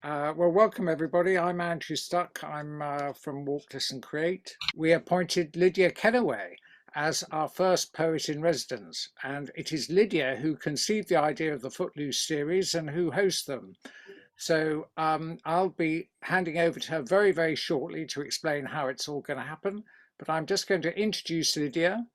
Well, welcome everybody. I'm Andrew Stuck. I'm from Walk, Listen, Create. We appointed Lydia Kennaway as our first poet in residence, and it is Lydia who conceived the idea of the Footloose series and who hosts them. So I'll be handing over to her very, very shortly to explain how it's all going to happen. But I'm just going to introduce Lydia.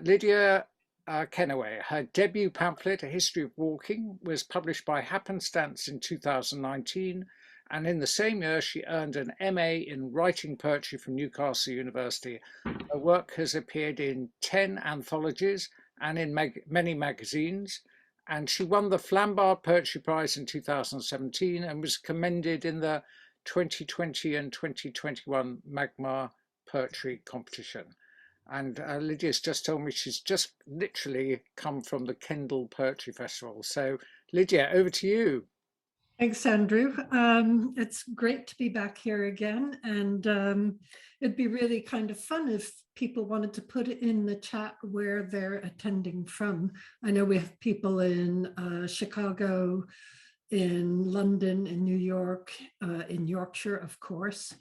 Lydia Kennaway, her debut pamphlet, A History of Walking, was published by Happenstance in 2019, and in the same year she earned an MA in Writing Poetry from Newcastle University. Her work has appeared in 10 anthologies and in many magazines, and she won the Flambard Poetry Prize in 2017 and was commended in the 2020 and 2021 Magma Poetry Competition. And Lydia's just told me she's just literally come from the Kendal Poetry Festival. So, Lydia, over to you. Thanks, Andrew. It's great to be back here again. And it'd be really kind of fun if people wanted to put it in the chat where they're attending from. I know we have people in Chicago, in London, in New York, in Yorkshire, of course.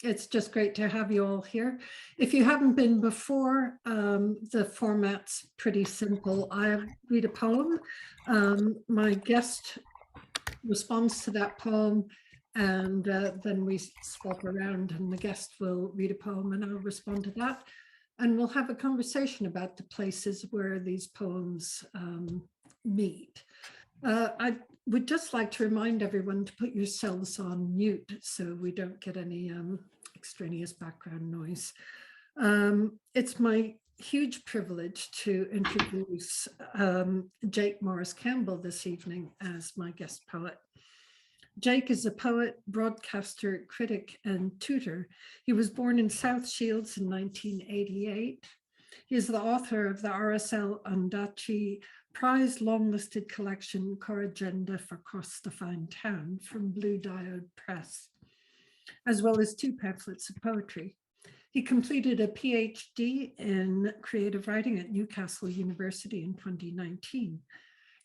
It's just great to have you all here. If you haven't been before, the format's pretty simple. I read a poem. My guest responds to that poem, and then we swap around and the guest will read a poem and I'll respond to that. And we'll have a conversation about the places where these poems meet. I would just like to remind everyone to put yourselves on mute so we don't get any extraneous background noise. It's my huge privilege to introduce Jake Morris Campbell this evening as my guest poet. Jake is a poet, broadcaster, critic, and tutor. He was born in South Shields in 1988. He is the author of the RSL Ondaatje Prize longlisted collection Coragenda for Cross the Fine Town from Blue Diode Press, as well as 2 pamphlets of poetry. He completed a PhD in creative writing at Newcastle University in 2019.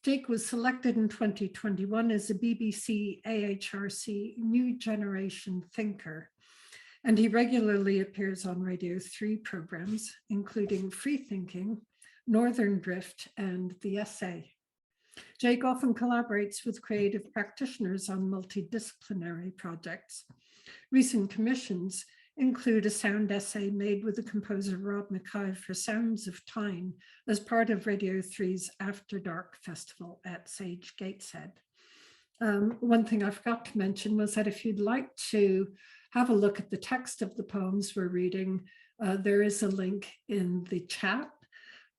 Jake was selected in 2021 as a BBC AHRC New Generation Thinker, and he regularly appears on Radio 3 programs, including Free Thinking, Northern Drift, and The Essay. Jake often collaborates with creative practitioners on multidisciplinary projects. Recent commissions include a sound essay made with the composer Rob Mackay for Sounds of Time as part of Radio 3's After Dark Festival at Sage Gateshead. One thing I forgot to mention was that if you'd like to have a look at the text of the poems we're reading, there is a link in the chat.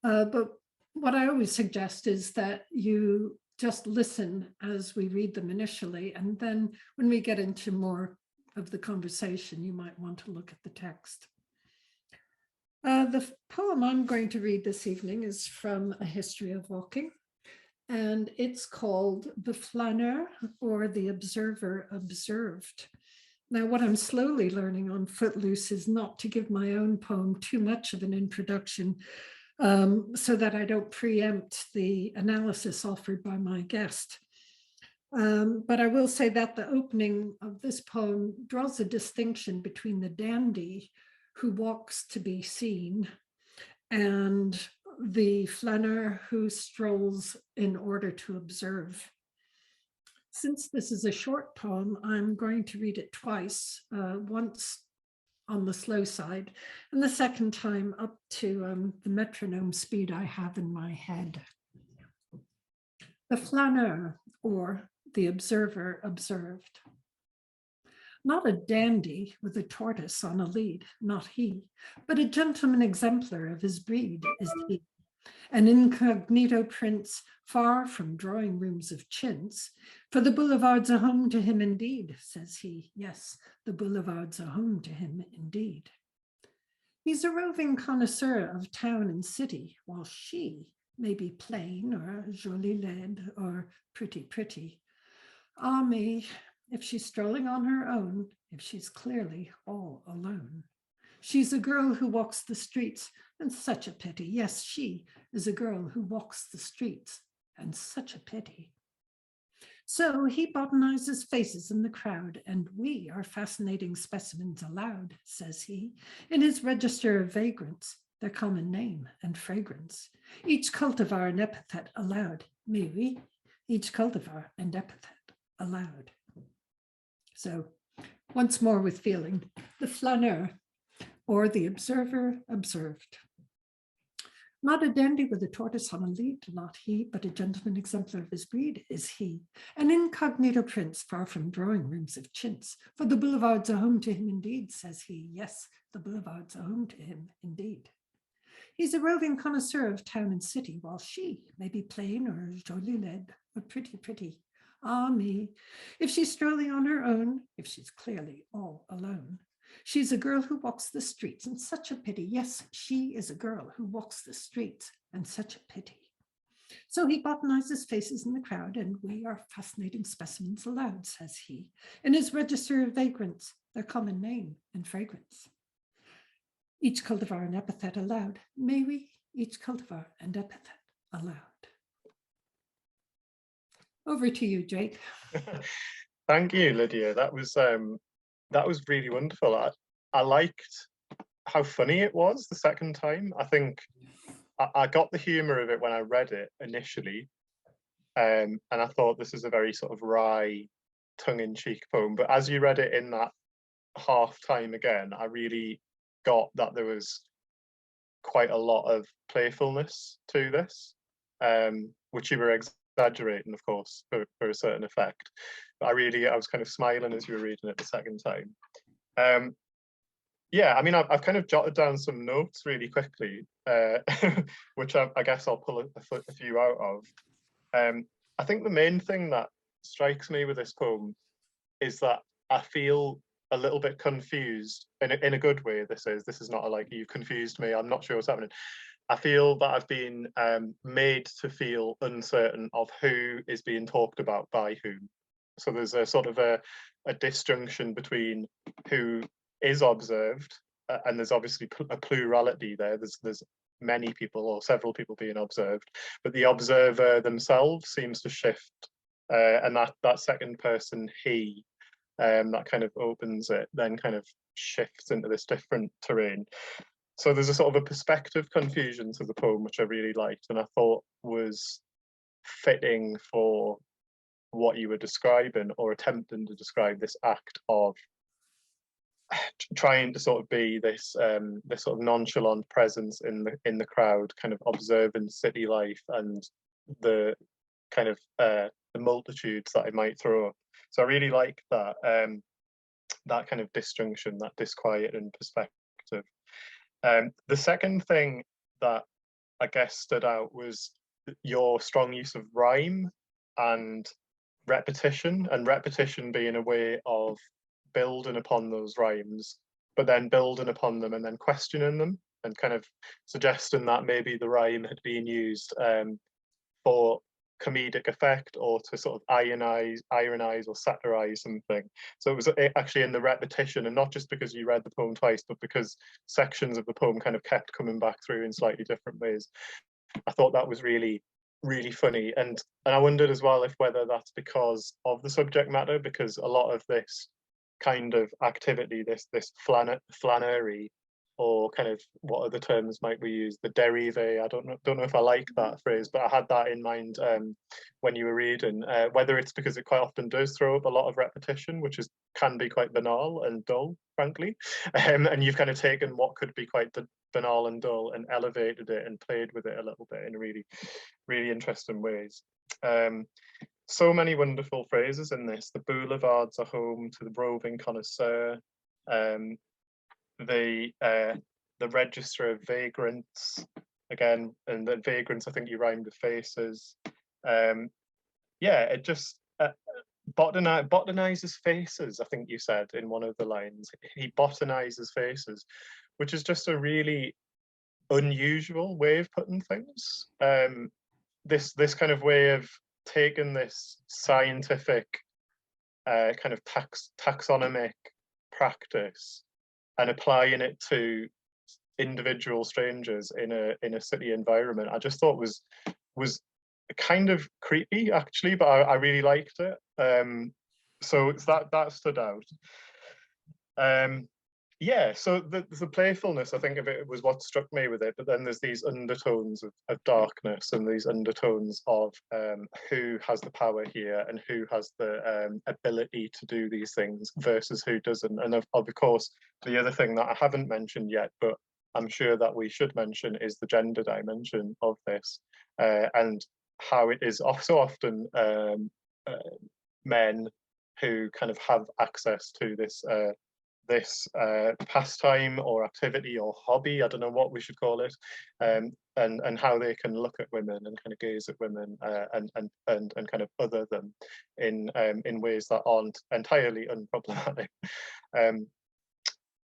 But what I always suggest is that you just listen as we read them initially, and then when we get into more of the conversation, you might want to look at the text. The poem I'm going to read this evening is from A History of Walking, and it's called The Flaneur, or The Observer Observed. Now, what I'm slowly learning on Footloose is not to give my own poem too much of an introduction, so that I don't preempt the analysis offered by my guest. But I will say that the opening of this poem draws a distinction between the dandy who walks to be seen and the flaneur who strolls in order to observe. Since this is a short poem, I'm going to read it twice, once on the slow side, and the second time up to the metronome speed I have in my head. The flaneur, or the observer observed. Not a dandy with a tortoise on a lead, not he, but a gentleman exemplar of his breed is he. An incognito prince, far from drawing rooms of chintz, for the boulevards are home to him indeed, says he. Yes, the boulevards are home to him indeed. He's a roving connoisseur of town and city, while she may be plain or jolie laide or pretty. Ah me, if she's strolling on her own, if she's clearly all alone. She's a girl who walks the streets, and such a pity. Yes, she is a girl who walks the streets, and such a pity. So he botanizes faces in the crowd, and we are fascinating specimens allowed, says he, in his register of vagrants, their common name and fragrance. Each cultivar and epithet allowed, may we? Each cultivar and epithet allowed. So once more with feeling, the flaneur, or the observer observed. Not a dandy with a tortoise on a lead, not he, but a gentleman exemplar of his breed is he. An incognito prince, far from drawing rooms of chintz, for the boulevards are home to him indeed, says he. Yes, the boulevards are home to him indeed. He's a roving connoisseur of town and city, while she may be plain or jolie laide, or pretty. Ah me, if she's strolling on her own, if she's clearly all alone, she's a girl who walks the streets, and such a pity. Yes, she is a girl who walks the streets, and such a pity. So he botanizes faces in the crowd, and we are fascinating specimens allowed, says he, in his register of vagrants, their common name and fragrance. Each cultivar and epithet allowed, may we? Each cultivar and epithet allowed. Over to you, Jake. Thank you, Lydia. That was really wonderful. I liked how funny it was the second time. I think I got the humor of it when I read it initially, and I thought this is a very sort of wry, tongue-in-cheek poem. But as you read it in that half time again, I really got that there was quite a lot of playfulness to this, which you were exaggerating, of course, for a certain effect. But I was kind of smiling as you were reading it the second time. Yeah, I mean, I've kind of jotted down some notes really quickly, which I guess I'll pull a few out of. I think the main thing that strikes me with this poem is that I feel a little bit confused in a good way. This is not a like, you confused me, I'm not sure what's happening. I feel that I've been made to feel uncertain of who is being talked about by whom. So there's a sort of a disjunction between who is observed, and there's obviously a plurality there. There's many people or several people being observed, but the observer themselves seems to shift, and that second person, he, that kind of opens it, then kind of shifts into this different terrain. So there's a sort of a perspective confusion to the poem, which I really liked, and I thought was fitting for what you were describing or attempting to describe, this act of trying to sort of be this sort of nonchalant presence in the crowd, kind of observing city life and the kind of the multitudes that it might throw up. So I really like that that kind of disjunction, that disquieting perspective. The second thing that I guess stood out was your strong use of rhyme and repetition being a way of building upon those rhymes, but then building upon them and then questioning them, and kind of suggesting that maybe the rhyme had been used for comedic effect, or to sort of ironize or satirize something. So it was actually in the repetition, and not just because you read the poem twice, but because sections of the poem kind of kept coming back through in slightly different ways. I thought that was really funny, and I wondered as well if whether that's because of the subject matter, because a lot of this kind of activity, this flânerie, or kind of, what other terms might we use, the dérivé, I don't know if I like that phrase, but I had that in mind when you were reading, whether it's because it quite often does throw up a lot of repetition, which can be quite banal and dull, frankly, and you've kind of taken what could be quite banal and dull and elevated it and played with it a little bit in really interesting ways. So many wonderful phrases in this. The boulevards are home to the roving connoisseur. The register of vagrants, again, and the vagrants, I think you rhymed with faces. Yeah, it just botanizes faces, I think you said in one of the lines. He botanizes faces, which is just a really unusual way of putting things. This kind of way of taking this scientific kind of taxonomic practice and applying it to individual strangers in a city environment, I just thought was kind of creepy actually, but I really liked it. So it's that stood out. Yeah, so the playfulness, I think, of it was what struck me with it. But then there's these undertones of darkness and these undertones of who has the power here and who has the ability to do these things versus who doesn't. And of course, the other thing that I haven't mentioned yet, but I'm sure that we should mention, is the gender dimension of this, and how it is so often men who kind of have access to this pastime or activity or hobby, I don't know what we should call it, and how they can look at women and kind of gaze at women and kind of other them in ways that aren't entirely unproblematic.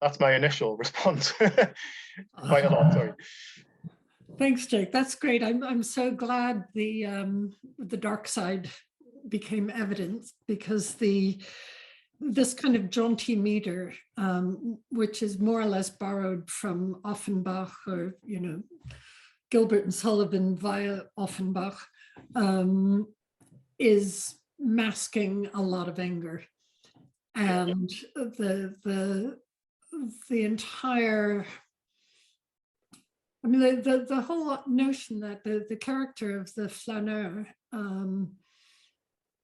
That's my initial response. Quite a lot, sorry. Thanks, Jake. That's great. I'm so glad the dark side became evident, because this kind of jaunty meter, which is more or less borrowed from Offenbach, or Gilbert and Sullivan via Offenbach, is masking a lot of anger, and the entire. I mean, the whole notion that the character of the flaneur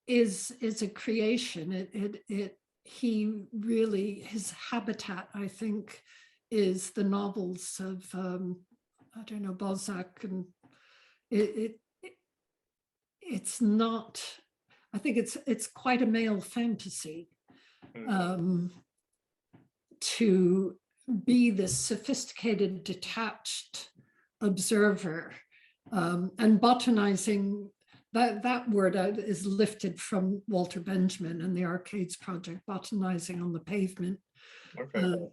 is a creation. He really, his habitat, I think, is the novels of I don't know, Balzac, and it's not. I think it's quite a male fantasy to be this sophisticated, detached observer, and botanizing. That word is lifted from Walter Benjamin and the Arcades Project, botanizing on the pavement. Okay.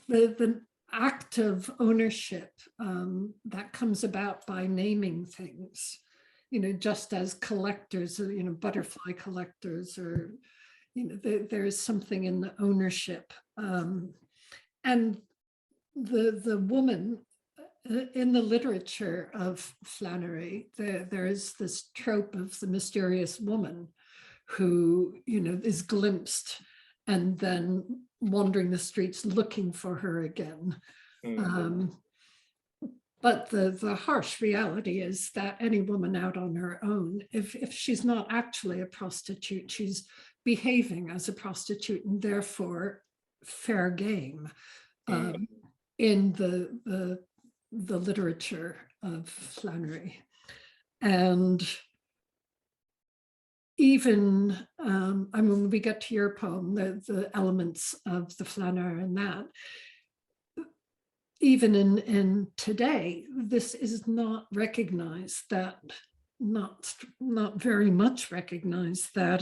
The act of ownership that comes about by naming things, just as collectors, butterfly collectors, or there is something in the ownership, and the woman in the literature of Flannery. There is this trope of the mysterious woman who is glimpsed and then wandering the streets looking for her again. But the harsh reality is that any woman out on her own, if she's not actually a prostitute, she's behaving as a prostitute, and therefore fair game in the literature of Flannery. And even, when we get to your poem, the elements of the flaneur and that, even in today, this is not recognized, that not very much recognized, that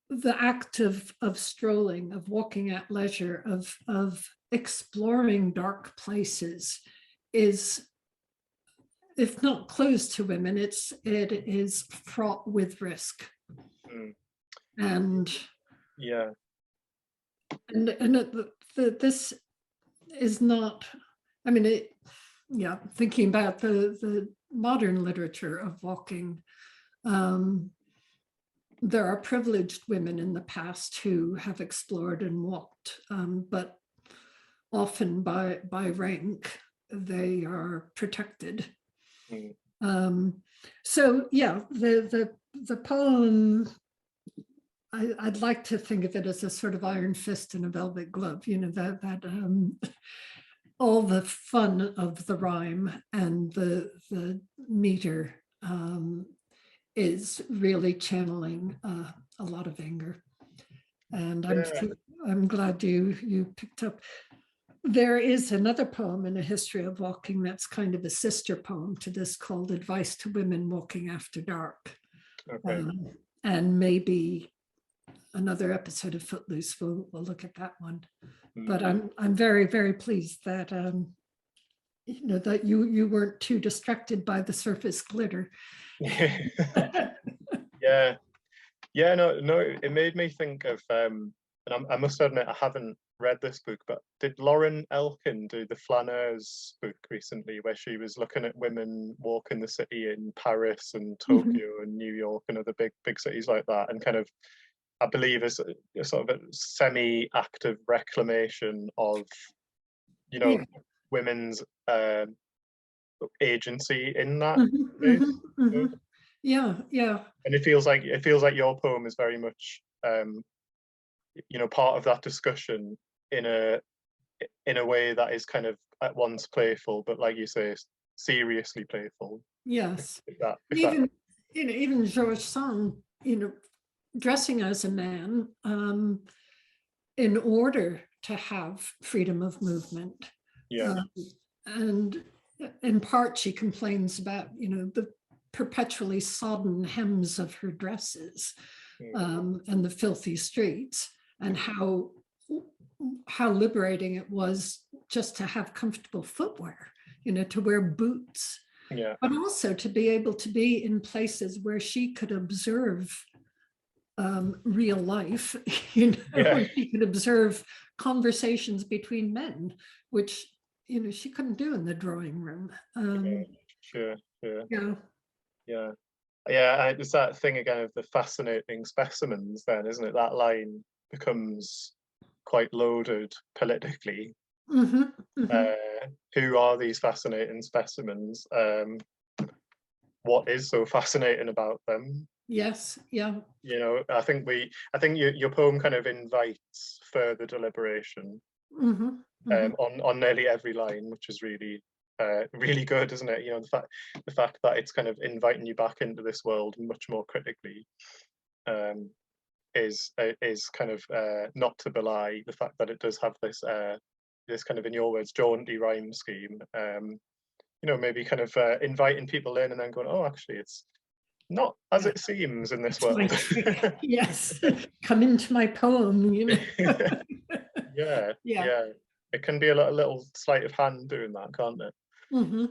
the act of strolling, of walking at leisure, of exploring dark places is, if not closed to women, it is fraught with risk. And this is not, thinking about the modern literature of walking, there are privileged women in the past who have explored and walked, but often by rank, they are protected. So yeah, the poem, I'd like to think of it as a sort of iron fist and a velvet glove, that all the fun of the rhyme and the meter is really channeling a lot of anger. And I'm glad you picked up. There is another poem in A History of Walking that's kind of a sister poem to this, called Advice to Women Walking After Dark. Okay. And maybe another episode of Footloose, we'll look at that one. But I'm very, very pleased that that you weren't too distracted by the surface glitter. Yeah, no, it made me think of and I must admit I haven't read this book, but did Lauren Elkin do the Flaneurs book recently, where she was looking at women walking the city in Paris and Tokyo and New York and other big cities like that, and kind of, I believe, is a sort of a semi-active reclamation of, you know, Yeah. women's agency in that Mhm, space. mhm, mhm. Yeah, yeah, And it feels like your poem is very much you know, part of that discussion in a way that is kind of at once playful, but like you say, seriously playful. yes. If that, And if that, even, even George Sand, dressing as a man, in order to have freedom of movement. yeah, And in part, she complains about, the perpetually sodden hems of her dresses, and the filthy streets, and how liberating it was just to have comfortable footwear, to wear boots, yeah, but also to be able to be in places where she could observe real life, yeah, where she could observe conversations between men, which she couldn't do in the drawing room. sure, sure, Yeah. yeah. Yeah, it's that thing again of the fascinating specimens then, isn't it? That line becomes quite loaded politically. Mm-hmm, mm-hmm. Who are these fascinating specimens? What is so fascinating about them? Yes, yeah. You know, I think your poem kind of invites further deliberation Mm-hmm, mm-hmm. on nearly every line, which is really really good, isn't it? You know, the fact that it's kind of inviting you back into this world much more critically is kind of not to belie the fact that it does have this this kind of, in your words, jaunty rhyme scheme. You know, maybe kind of inviting people in and then going, oh, actually, it's not as it seems in this It's my world. trick. Yes. Come into my poem, Yeah, Yeah. yeah. It can be a little sleight of hand doing that, can't it? Mm-hmm.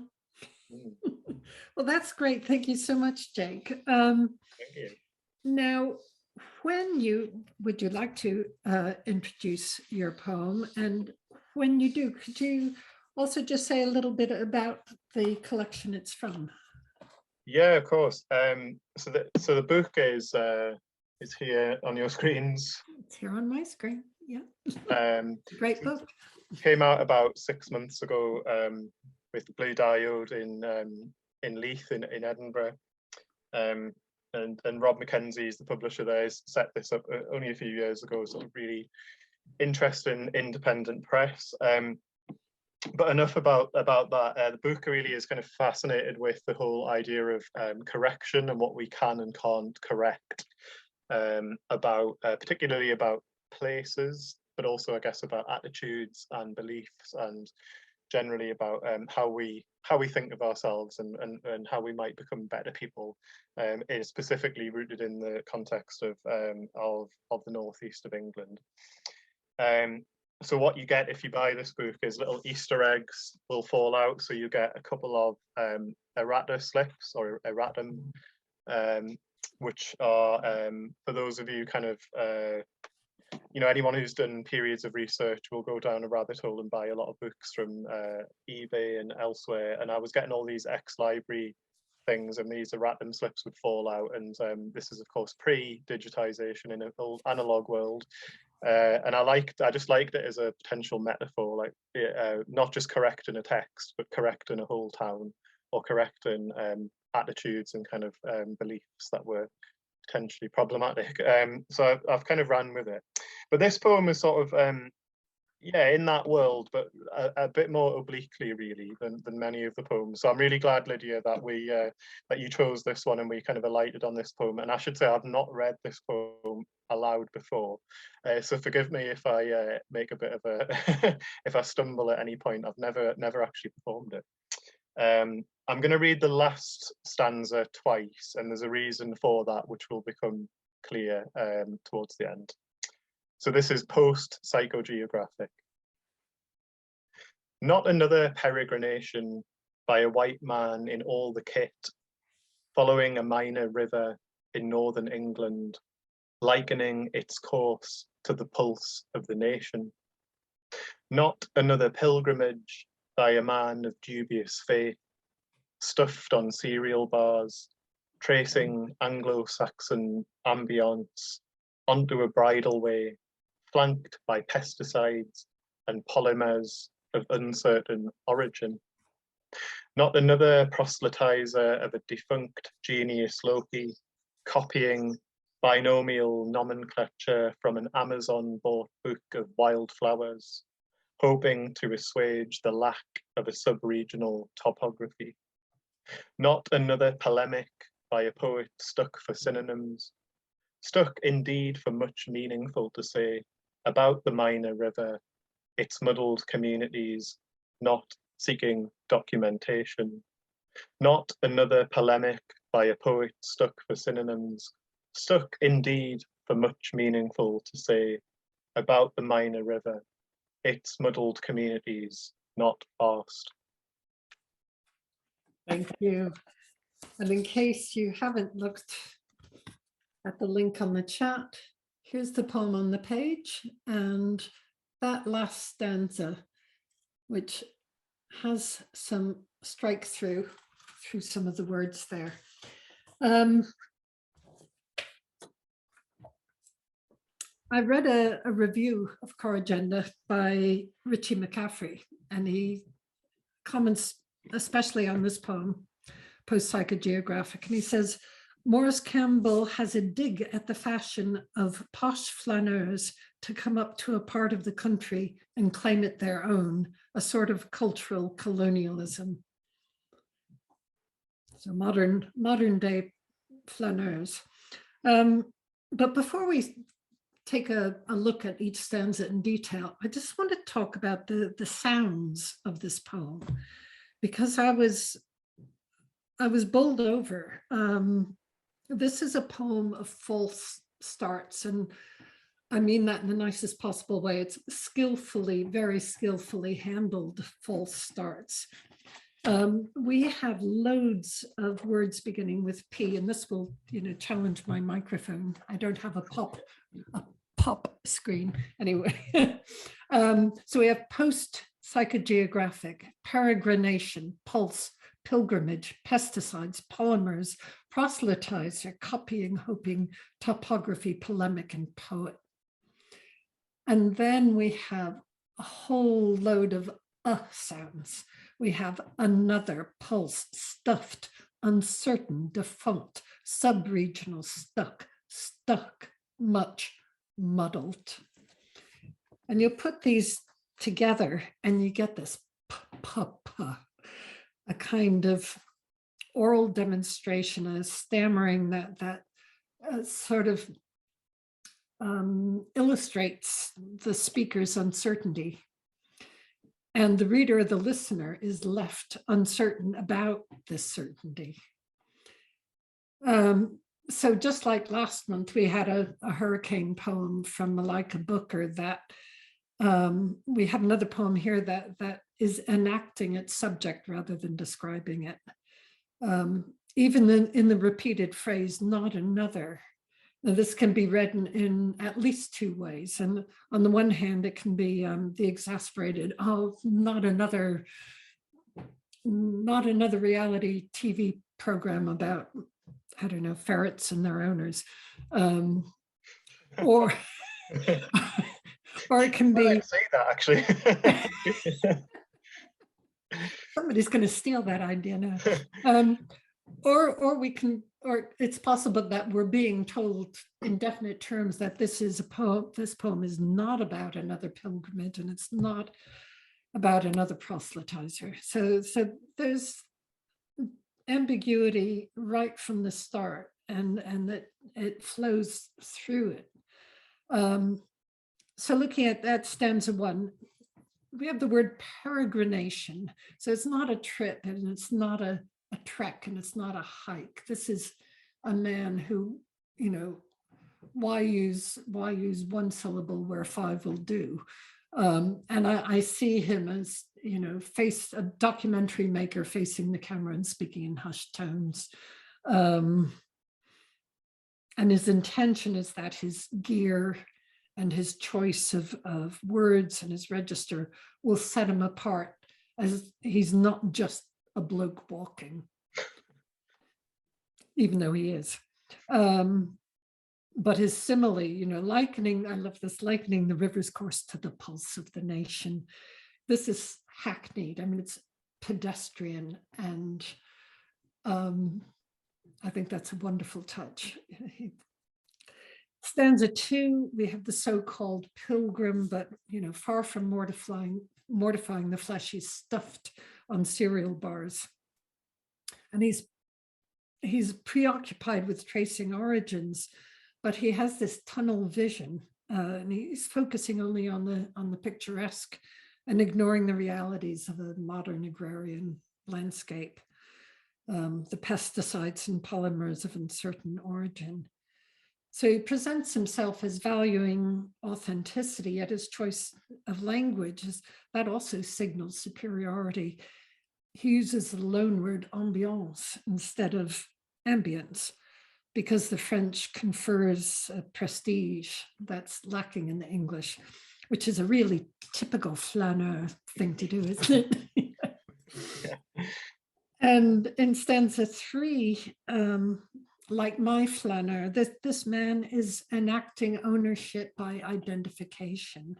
Mm, Well, that's great. Thank you so much, Jake. thank you. Now, would you like to introduce your poem? And when you do, could you also just say a little bit about the collection it's from? Yeah, of course. So the book is here on your screens. It's here on my screen. Yeah. Great So book. it came out about 6 months ago with the Blue Diode in Leith in Edinburgh. And Rob Mackenzie is the publisher there. He's set this up only a few years ago. Sort of really interesting independent press. But enough about that. The book really is kind of fascinated with the whole idea of correction and what we can and can't correct about, particularly about places, but also, I guess, about attitudes and beliefs, and generally about how we think of ourselves and how we might become better people, is specifically rooted in the context of the northeast of England. So what you get if you buy this book is little Easter eggs will fall out. So you get a couple of errata slips or erratum, which are, for those of you kind of, you know, anyone who's done periods of research will go down a rabbit hole and buy a lot of books from eBay and elsewhere. And I was getting all these ex-library things, and these erratum slips would fall out. And this is, of course, pre-digitization in an old analog world. And I just liked it as a potential metaphor, like not just correcting a text, but correcting a whole town, or correcting attitudes and kind of beliefs that were potentially problematic. So I've kind of ran with it. But this poem is sort of yeah, in that world, but a bit more obliquely, really, than many of the poems. So I'm really glad, Lydia, that that you chose this one and we kind of alighted on this poem. And I should say I've not read this poem aloud before, so forgive me if I make a bit of a if I stumble at any point. I've never actually performed it. I'm going to read the last stanza twice, and there's a reason for that, which will become clear towards the end. So this is post-psychogeographic. Not another peregrination by a white man in all the kit, following a minor river in northern England, likening its course to the pulse of the nation. Not another pilgrimage by a man of dubious faith, stuffed on cereal bars, tracing Anglo-Saxon ambience onto a bridle way, flanked by pesticides and polymers of uncertain origin. Not another proselytizer of a defunct genius Loki, copying binomial nomenclature from an Amazon-bought book of wildflowers, hoping to assuage the lack of a sub-regional topography. Not another polemic by a poet stuck for synonyms, stuck indeed for much meaningful to say about the minor river, its muddled communities, not seeking documentation. Not another polemic by a poet stuck for synonyms, stuck indeed for much meaningful to say about the minor river, its muddled communities, not past. Thank you. And in case you haven't looked at the link on the chat, here's the poem on the page, and that last stanza, which has some strike through some of the words there. I read a review of Core Agenda by Richie McCaffrey, and he comments especially on this poem, Post-Psychogeographic, and he says, Maurice Campbell has a dig at the fashion of posh flaneurs to come up to a part of the country and claim it their own, a sort of cultural colonialism. So modern day flaneurs. But before we take a look at each stanza in detail, I just want to talk about the sounds of this poem, because I was bowled over. This is a poem of false starts, and I mean that in the nicest possible way. It's skillfully, very skillfully handled false starts. We have loads of words beginning with P, and this will, challenge my microphone. I don't have a pop screen anyway. So we have post-psychogeographic, peregrination, pulse, pilgrimage, pesticides, polymers, proselytizer, copying, hoping, topography, polemic, and poet. And then we have a whole load of sounds. We have another, pulse, stuffed, uncertain, defunct, sub-regional, stuck, much, muddled. And you put these together and you get this a kind of oral demonstration, a stammering that sort of illustrates the speaker's uncertainty. And the reader or the listener is left uncertain about this certainty. So just like last month, we had a hurricane poem from Malika Booker that we have another poem here that is enacting its subject rather than describing it. Even in the repeated phrase, not another. Now, this can be read in at least two ways. And on the one hand, it can be the exasperated, oh, not another reality TV program about, I don't know, ferrets and their owners. Or it can be. I didn't say that, actually. Somebody's going to steal that idea now. Or it's possible that we're being told in definite terms that this poem is not about another pilgrimage, and it's not about another proselytizer. So there's ambiguity right from the start, and that it flows through it. So looking at that stanza one, we have the word peregrination. So it's not a trip, and it's not a trek, and it's not a hike. This is a man who, why use one syllable where five will do? And I see him as, a documentary maker facing the camera and speaking in hushed tones. And his intention is that his gear and his choice of words and his register will set him apart, as he's not just a bloke walking, even though he is. But his simile, you know, likening, I love this, likening the river's course to the pulse of the nation. This is hackneyed. I mean, it's pedestrian, and I think that's a wonderful touch. Stanza 2, we have the so-called pilgrim, but, you know, far from mortifying the flesh, he's stuffed on cereal bars. And he's preoccupied with tracing origins, but he has this tunnel vision, and he's focusing only on the picturesque and ignoring the realities of a modern agrarian landscape, the pesticides and polymers of uncertain origin. So he presents himself as valuing authenticity, yet his choice of language that also signals superiority. He uses the loan word ambiance instead of ambience, because the French confers a prestige that's lacking in the English, which is a really typical flaneur thing to do, isn't it? Yeah. And in stanza 3, like my flaneur, this man is enacting ownership by identification.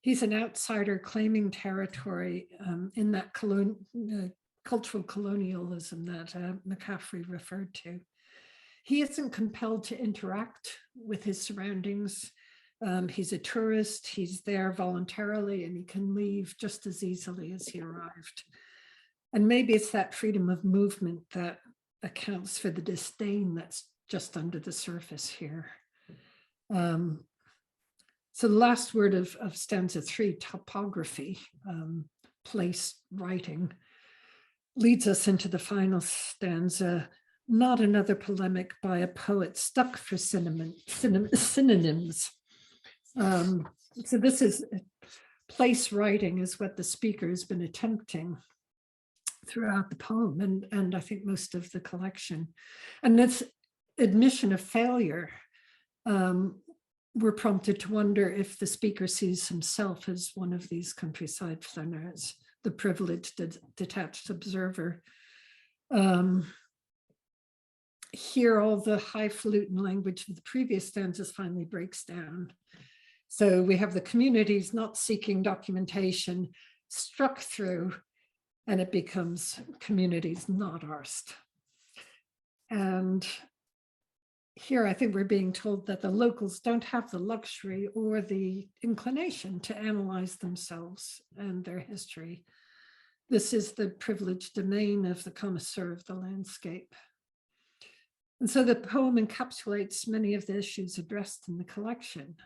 He's an outsider claiming territory in that cultural colonialism that McCaffrey referred to. He isn't compelled to interact with his surroundings. He's a tourist, he's there voluntarily, and he can leave just as easily as he arrived. And maybe it's that freedom of movement that accounts for the disdain that's just under the surface here. So the last word of stanza 3, topography, place writing, leads us into the final stanza, not another polemic by a poet stuck for synonyms. So this is place writing is what the speaker has been attempting throughout the poem, and I think most of the collection. And this admission of failure, we're prompted to wonder if the speaker sees himself as one of these countryside flaneurs, the privileged detached observer. Here, all the highfalutin language of the previous stanzas finally breaks down. So we have the communities not seeking documentation struck through, and it becomes communities not arsed. And here, I think we're being told that the locals don't have the luxury or the inclination to analyze themselves and their history. This is the privileged domain of the connoisseur of the landscape. And so the poem encapsulates many of the issues addressed in the collection.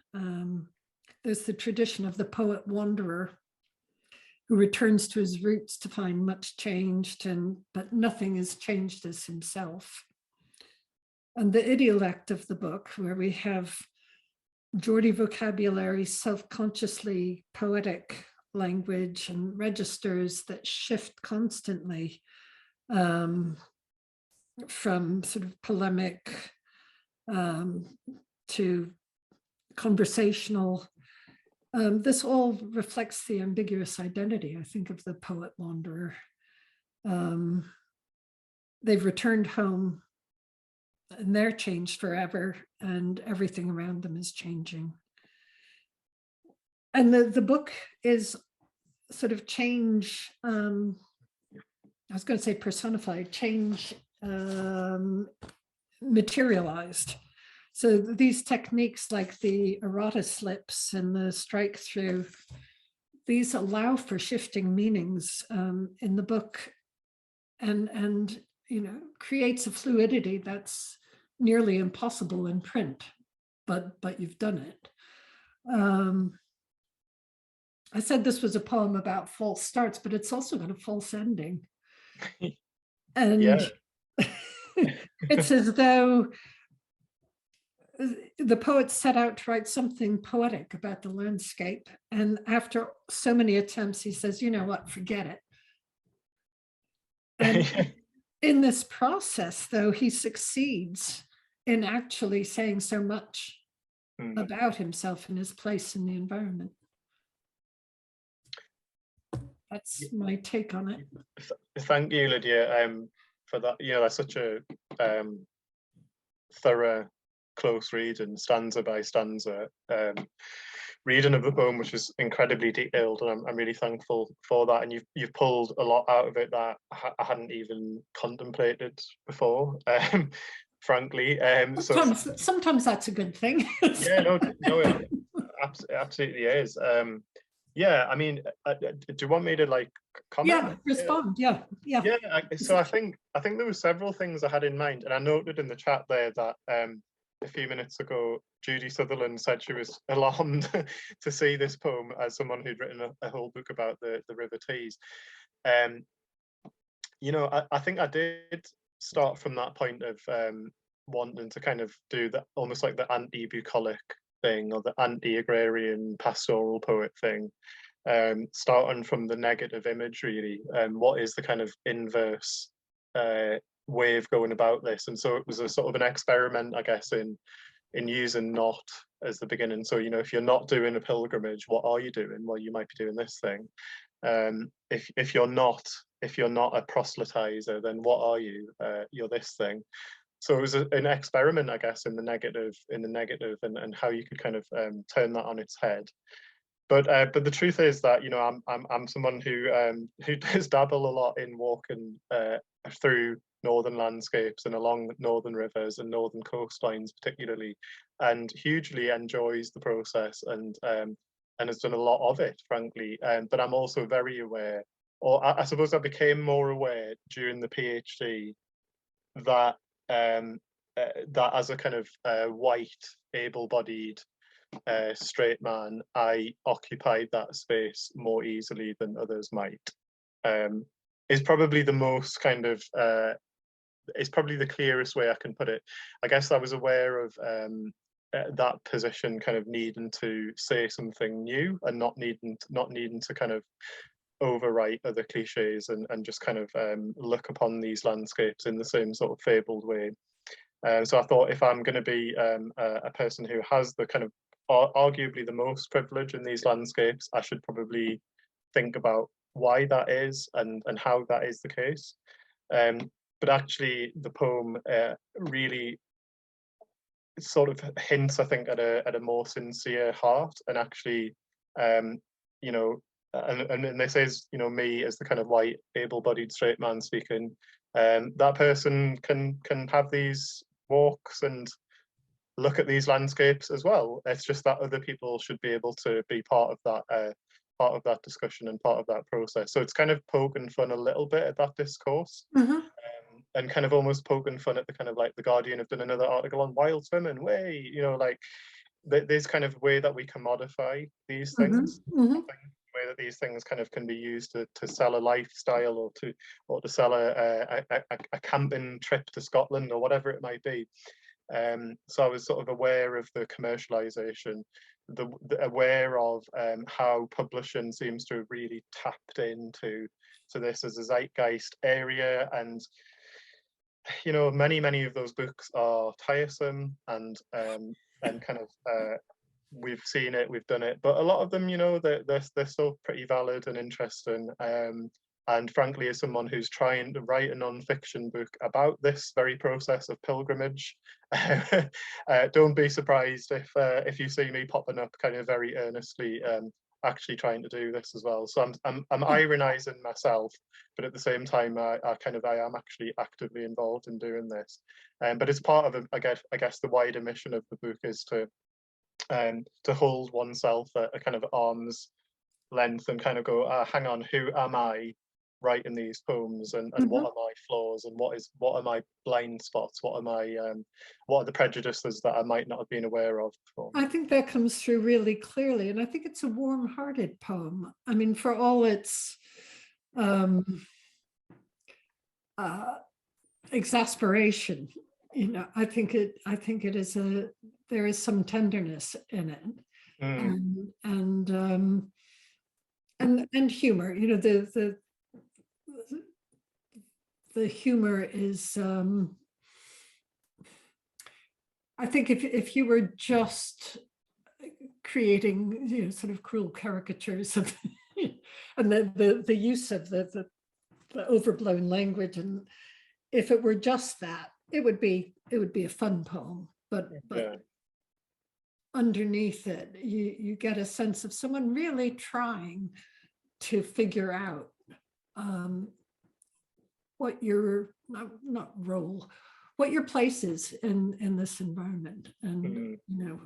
There's the tradition of the poet wanderer who returns to his roots to find much changed, but nothing is changed as himself. And the idiolect of the book, where we have Geordie vocabulary, self-consciously poetic language and registers that shift constantly, from sort of polemic to conversational. This all reflects the ambiguous identity, I think, of the poet wanderer. They've returned home and they're changed forever, and everything around them is changing. And the book is sort of change, I was going to say personified, change materialized. So these techniques like the errata slips and the strike through, these allow for shifting meanings in the book, and you know, creates a fluidity that's nearly impossible in print, but you've done it. I said this was a poem about false starts, but it's also got a false ending. And Yeah. It's as though the poet set out to write something poetic about the landscape. And after so many attempts, he says, you know what, forget it. And in this process, though, he succeeds in actually saying so much about himself and his place in the environment. That's my take on it. Thank you, Lydia, for that. That's such a thorough, close read and stanza by stanza reading of the poem, which is incredibly detailed, and I'm really thankful for that. And you've pulled a lot out of it that I hadn't even contemplated before, frankly. Sometimes that's a good thing. Yeah, no, it absolutely is. Yeah, I mean, do you want me to like comment? Yeah, respond. Yeah. So I think there were several things I had in mind, and I noted in the chat there that a few minutes ago, Judy Sutherland said she was alarmed to see this poem as someone who'd written a whole book about the River Tees. I think I did start from that point of wanting to kind of do that, almost like the anti-bucolic thing or the anti-agrarian pastoral poet thing, starting from the negative image really, and what is the kind of inverse way of going about this. And so it was a sort of an experiment, I guess, in using not as the beginning. So if you're not doing a pilgrimage, what are you doing? Well, you might be doing this thing. If you're not a proselytizer, then what are you? You're this thing. So it was an experiment, I guess, in the negative, and how you could kind of turn that on its head. But the truth is that I'm someone who does dabble a lot in walking through northern landscapes and along northern rivers and northern coastlines particularly, and hugely enjoys the process and has done a lot of it, frankly. But I'm also very aware, or I suppose I became more aware during the PhD that that as a kind of white, able-bodied, straight man, I occupied that space more easily than others might. Is probably the most kind of is probably the clearest way I can put it. I guess I was aware of that position kind of needing to say something new and not needing to kind of overwrite other cliches and just kind of look upon these landscapes in the same sort of fabled way. So I thought, if I'm going to be a person who has the kind of arguably the most privilege in these landscapes, I should probably think about why that is and how that is the case. But actually, the poem really sort of hints, I think, at a more sincere heart, and actually, and this is, me as the kind of white, able-bodied straight man speaking. That person can have these walks and look at these landscapes as well. It's just that other people should be able to be part of that discussion and part of that process. So it's kind of poking fun a little bit at that discourse. And kind of almost poking fun at the kind of like the Guardian have done another article on wild swimming, like there's kind of way that we commodify these things. Way that these things kind of can be used to sell a lifestyle or to sell a camping trip to Scotland or whatever it might be. So I was sort of aware of the commercialization, aware of how publishing seems to have really tapped into this as a zeitgeist area, and many of those books are tiresome and kind of we've seen it, we've done it, but a lot of them, they're still pretty valid and interesting. And frankly, as someone who's trying to write a non-fiction book about this very process of pilgrimage, don't be surprised if you see me popping up kind of very earnestly actually trying to do this as well. So I'm ironizing myself, but at the same time, I am actually actively involved in doing this. But it's part of, I guess the wider mission of the book is to hold oneself at a kind of arm's length and kind of go, hang on, who am I writing these poems, and what are my flaws, and what are my blind spots, what are the prejudices that I might not have been aware of before. I think that comes through really clearly, and I think it's a warm-hearted poem. I mean, for all its exasperation, I think it is there is some tenderness in it, and humor. The humor is I think if you were just creating, you know, sort of cruel caricatures of and the use of the overblown language, and if it were just that, it would be a fun poem. But Yeah. underneath it, you get a sense of someone really trying to figure out what your not role, what your place is in this environment, and you know,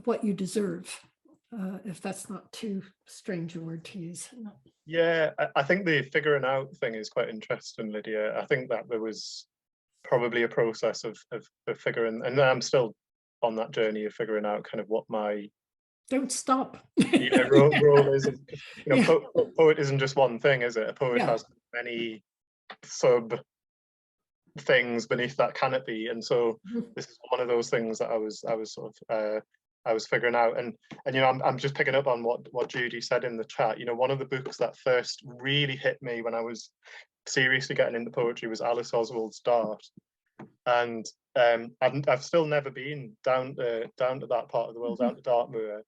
what you deserve, if that's not too strange a word to use. Yeah, I think the figuring out thing is quite interesting, Lydia. I think that there was probably a process of figuring, and I'm still on that journey of figuring out kind of what my Don't stop. role is. You know, Yeah. poet isn't just one thing, is it? A poet Yeah. has many sub things beneath that canopy, and so this is one of those things that I was sort of I was figuring out, and you know, I'm just picking up on what Judy said in the chat. You know, one of the books that first really hit me when I was seriously getting into poetry was Alice Oswald's Dart, and I've still never been down to that part of the world, down to Dartmoor.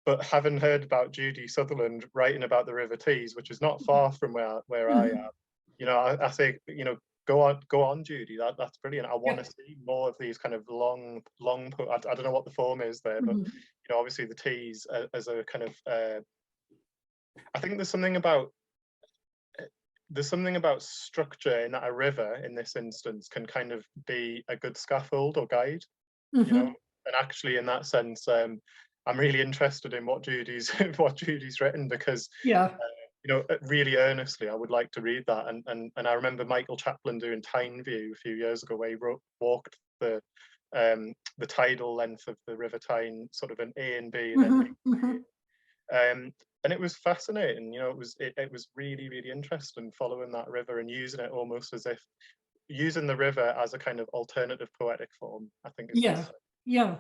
But having heard about Judy Sutherland writing about the River Tees, which is not far from where I am, you know, I say, you know, go on, Judy. That's brilliant. I want to see more of these kind of long. I don't know what the form is there, but you know, obviously the Tees as a kind of. I think there's something about structure in that a river, in this instance, can kind of be a good scaffold or guide. You know, and actually, in that sense, I'm really interested in what Judy's written, because you know, really earnestly, I would like to read that. And I remember Michael Chaplin doing Tyne View a few years ago, where he walked the tidal length of the River Tyne, sort of an A and B, and then and it was fascinating. You know, it was really, really interesting following that river and using it almost as if using the river as a kind of alternative poetic form. I think is yeah.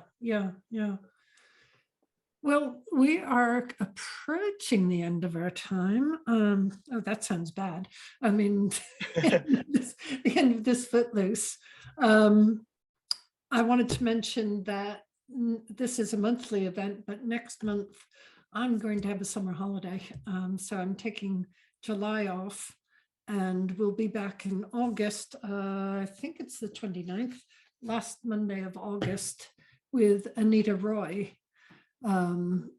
Well, we are approaching the end of our time. Oh, that sounds bad. I mean, the end of this Footloose. I wanted to mention that this is a monthly event, but next month I'm going to have a summer holiday. So I'm taking July off, and we'll be back in August. I think it's the 29th, last Monday of August, with Anita Roy. And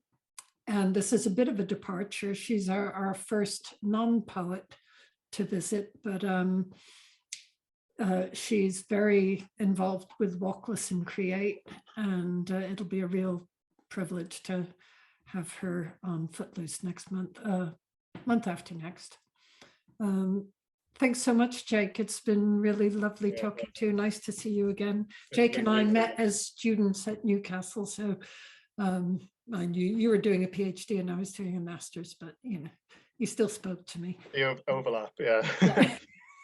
this is a bit of a departure. She's our first non-poet to visit, but she's very involved with Walkless and Create, and it'll be a real privilege to have her on Footloose next month, month after next. Thanks so much, Jake. It's been really lovely talking to you. Nice to see you again. Jake and I met as students at Newcastle, so I knew you were doing a PhD and I was doing a master's, but you know, you still spoke to me. The overlap, yeah.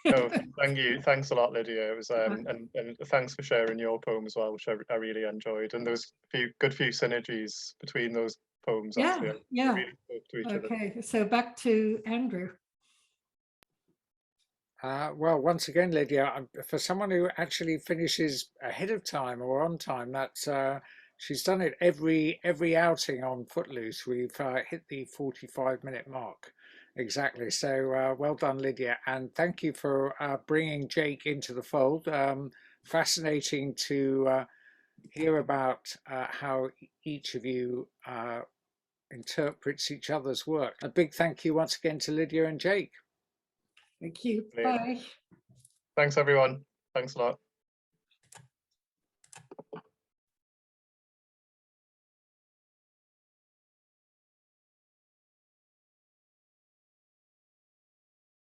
No, thank you. Thanks a lot, Lydia. It was and thanks for sharing your poem as well, which I really enjoyed. And there was a good few synergies between those poems. Actually. Yeah. Really spoke to each other. So back to Andrew. Well, once again, Lydia, for someone who actually finishes ahead of time or on time, that's she's done it every outing on Footloose. We've hit the 45-minute mark exactly. So well done, Lydia, and thank you for bringing Jake into the fold. Fascinating to hear about how each of you interprets each other's work. A big thank you once again to Lydia and Jake. Thank you. Bye. Thanks, everyone. Thanks a lot.